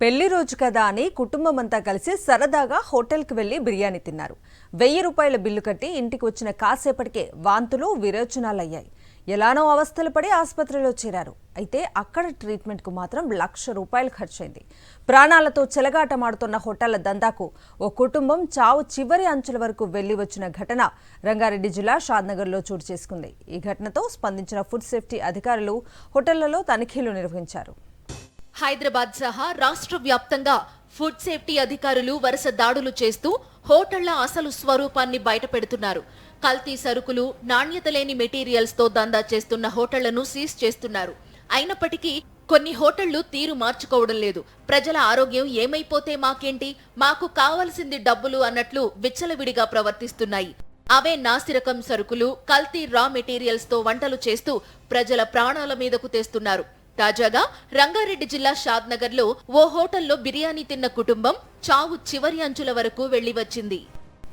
పెళ్లి రోజు కదా అని కుటుంబమంతా కలిసి సరదాగా హోటల్కి వెళ్లి బిర్యానీ తిన్నారు. 1000 రూపాయల బిల్లు కట్టి ఇంటికి వచ్చిన కాసేపటికే వాంతులు విరేచనాలయ్యాయి. ఎలానో అవస్థలు పడి ఆసుపత్రిలో చేరారు. అయితే అక్కడ ట్రీట్మెంట్కు మాత్రం 1,00,000 రూపాయలు ఖర్చయింది. ప్రాణాలతో చెలగాటమాడుతున్న హోటళ్ల దందాకు ఓ కుటుంబం చావు చివరి అంచుల వరకు వెళ్లి వచ్చిన ఘటన రంగారెడ్డి జిల్లా షాద్నగర్లో చోటు చేసుకుంది. ఈ ఘటనతో స్పందించిన ఫుడ్ సేఫ్టీ అధికారులు హోటళ్లలో తనిఖీలు నిర్వహించారు. హైదరాబాద్ సహా రాష్ట్ర వ్యాప్తంగా ఫుడ్ సేఫ్టీ అధికారులు వరుస దాడులు చేస్తూ హోటళ్ల అసలు స్వరూపాన్ని బయటపెడుతున్నారు. కల్తీ సరుకులు, నాణ్యత లేని మెటీరియల్స్ తో దందా చేస్తున్న హోటళ్లను సీజ్ చేస్తున్నారు. అయినప్పటికీ కొన్ని హోటళ్లు తీరు మార్చుకోవడం లేదు. ప్రజల ఆరోగ్యం ఏమైపోతే మాకేంటి, మాకు కావలసింది డబ్బులు అన్నట్లు విచ్చలవిడిగా ప్రవర్తిస్తున్నాయి. అవే నాసిరకం సరుకులు, కల్తీ రా మెటీరియల్స్ తో వంటలు చేస్తూ ప్రజల ప్రాణాల మీదకు తెస్తున్నారు. తాజాగా రంగారెడ్డి జిల్లా షాద్నగర్ లో ఓ హోటల్లో బిర్యానీ తిన్న కుటుంబం చావు చివరి అంచుల వరకు వెళ్లి వచ్చింది.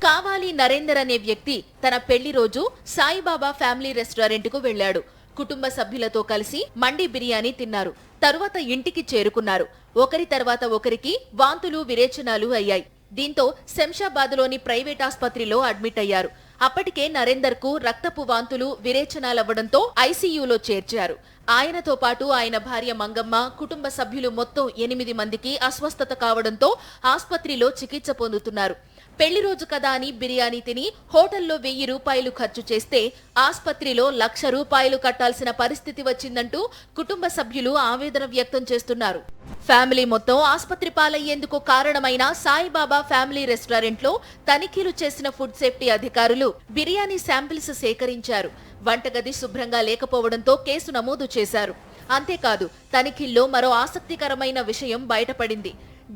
కావాలి నరేందర్ అనే వ్యక్తి తన పెళ్లి రోజు సాయిబాబా ఫ్యామిలీ రెస్టారెంట్ కు వెళ్లాడు. కుటుంబ సభ్యులతో కలిసి మండి బిర్యానీ తిన్నారు. తరువాత ఇంటికి చేరుకున్నారు. ఒకరి తర్వాత ఒకరికి వాంతులు విరేచనాలు అయ్యాయి. దీంతో శంషాబాద్లోని ప్రైవేట్ ఆస్పత్రిలో అడ్మిట్ అయ్యారు. అప్పటికే నరేందర్ కు రక్తపు వాంతులు విరేచనాలవ్వడంతో ఐసీయూలో చేర్చారు. ఆయనతో పాటు ఆయన భార్య మంగమ్మ, కుటుంబ సభ్యులు మొత్తం 8 మందికి అస్వస్థత కావడంతో ఆస్పత్రిలో చికిత్స పొందుతున్నారు. పెళ్లి రోజు కదా అని బిర్యానీ తిని హోటల్లో 1000 రూపాయలు ఖర్చు చేస్తే ఆస్పత్రిలో 1,00,000 రూపాయలు కట్టాల్సిన పరిస్థితి వచ్చిందంటూ కుటుంబ సభ్యులు ఆవేదన వ్యక్తం చేస్తున్నారు. ఫ్యామిలీ మొత్తం ఆస్పత్రి పాలయ్యేందుకు కారణమైన సాయిబాబా ఫ్యామిలీ రెస్టారెంట్ లో తనిఖీలు చేసిన ఫుడ్ సేఫ్టీ అధికారులు బిర్యానీ శాంపిల్స్ సేకరించారు. వంటగది శుభ్రంగా లేకపోవడంతో కేసు నమోదు చేశారు. అంతేకాదు, తనిఖీల్లో మరో ఆసక్తికరమైన విషయం బయటపడింది.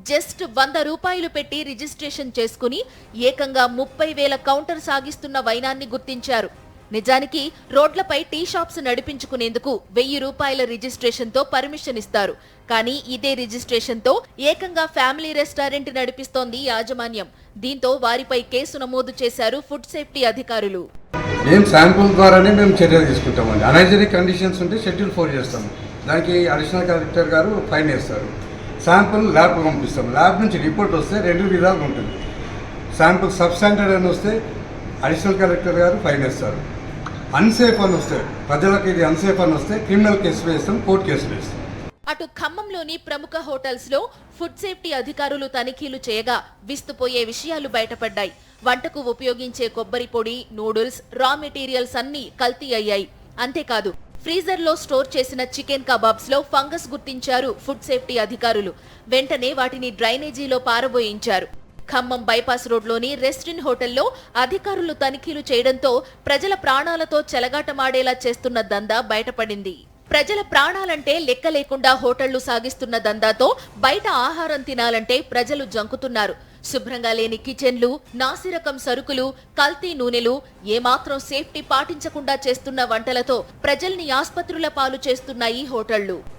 జస్ట్ 100 రూపాయలు పెట్టి రిజిస్ట్రేషన్ చేసుకుని ఏకంగా 30,000 కౌంటర్ సాగిస్తున్న వైనాన్ని గుర్తించారు. నిజానికి రోడ్లపై టీ షాప్స్ నడిపించుకునేందుకు 1000 రూపాయల రిజిస్ట్రేషన్ తో పర్మిషన్ ఇస్తారు. కానీ ఇదే రిజిస్ట్రేషన్ తో ఏకంగా ఫ్యామిలీ రెస్టారెంట్ నడిపిస్తోంది యాజమాన్యం. దీంతో వారిపై కేసు నమోదు చేశారు ఫుడ్ సేఫ్టీ అధికారులు. మేము శాంపుల్ ద్వారానే మేము చర్యలు తీసుకుంటామండి. అనైజెనిక్ కండిషన్స్ ఉంటే షెడ్యూల్ 4 చేస్తాము. దానికి అడిషనల్ కలెక్టర్ గారు ఫైన్ వేస్తారు. శాంపుల్ ల్యాబ్కి పంపిస్తాం. ల్యాబ్ నుంచి రిపోర్ట్ వస్తే 2 విధాలుగా ఉంటుంది. శాంపుల్ సబ్స్టాండర్డ్ అని వస్తే అడిషనల్ కలెక్టర్ గారు ఫైన్ వేస్తారు. అన్సేఫ్ అని వస్తే, ప్రజలకు ఇది అన్సేఫ్ అని వస్తే క్రిమినల్ కేసు వేస్తాం, కోర్టు కేసు వేస్తాం. అటు ఖమ్మంలోని ప్రముఖ హోటల్స్ లో ఫుడ్ సేఫ్టీ అధికారులు తనిఖీలు చేయగా విస్తుపోయే విషయాలు బయటపడ్డాయి. వంటకు ఉపయోగించే కొబ్బరి పొడి, నూడిల్స్, రా మెటీరియల్స్ అన్నీ కల్తీ అయ్యాయి. అంతేకాదు, ఫ్రీజర్ లో స్టోర్ చేసిన చికెన్ కబాబ్స్ లో ఫంగస్ గుర్తించారు ఫుడ్ సేఫ్టీ అధికారులు. వెంటనే వాటిని డ్రైనేజీలో పారబోయించారు. ఖమ్మం బైపాస్ రోడ్లోని రెస్టారెంట్ హోటల్లో అధికారులు తనిఖీలు చేయడంతో ప్రజల ప్రాణాలతో చెలగాటమాడేలా చేస్తున్న దందా బయటపడింది. ప్రజల ప్రాణాలంటే లెక్క లేకుండా హోటళ్లు సాగిస్తున్న దందాతో బయట ఆహారం తినాలంటే ప్రజలు జంకుతున్నారు. శుభ్రంగా లేని కిచెన్లు, నాసిరకం సరుకులు, కల్తీ నూనెలు, ఏమాత్రం సేఫ్టీ పాటించకుండా చేస్తున్న వంటలతో ప్రజల్ని ఆస్పత్రుల పాలు చేస్తున్నాయి హోటళ్లు.